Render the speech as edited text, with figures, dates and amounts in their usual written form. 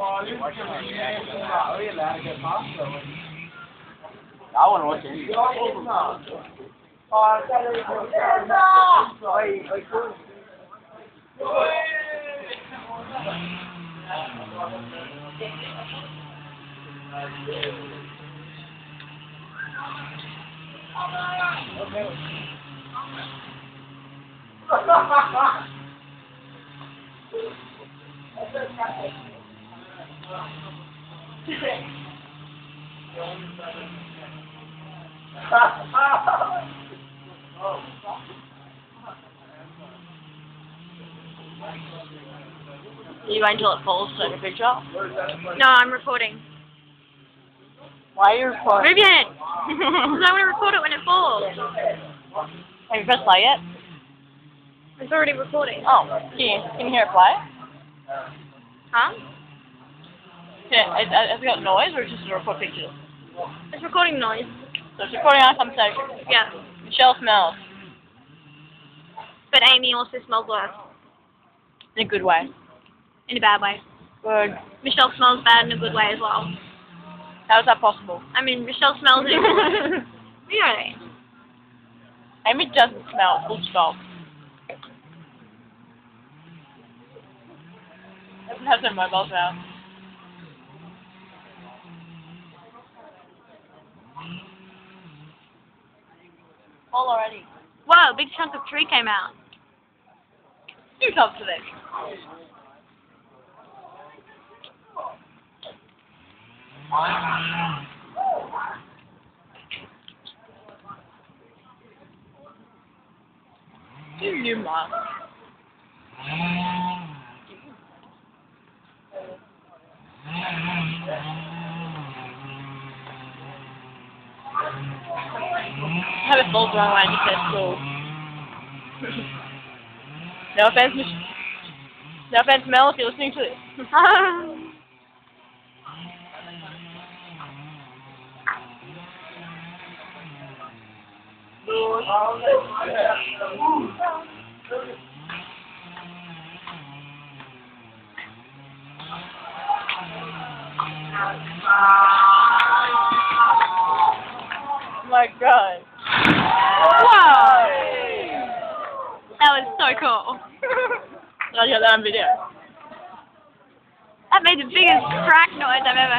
I want to watch it. You wait until it falls to take a picture? No, I'm recording. Why are you recording? Move your head. Because I want to record it when it falls. Have you pressed play yet? It's already recording. Oh, can you hear it play? Huh? Has it got noise or is it just a record pictures? It's recording noise. So it's recording our conversation. Yeah. Michelle smells. But Amy also smells worse. In a good way. In a bad way. Good. Michelle smells bad in a good way as well. How is that possible? I mean, Michelle smells it. Really? Amy doesn't smell, full stop. Everyone has their mobiles out. All already. Whoa, a big chunk of tree came out. You come to this. You must. Have it falls the wrong way and just says school. No offense, Mel, if you're listening to this. Oh my god. Wow! That was so cool. I got that on video. That made the biggest crack noise I've ever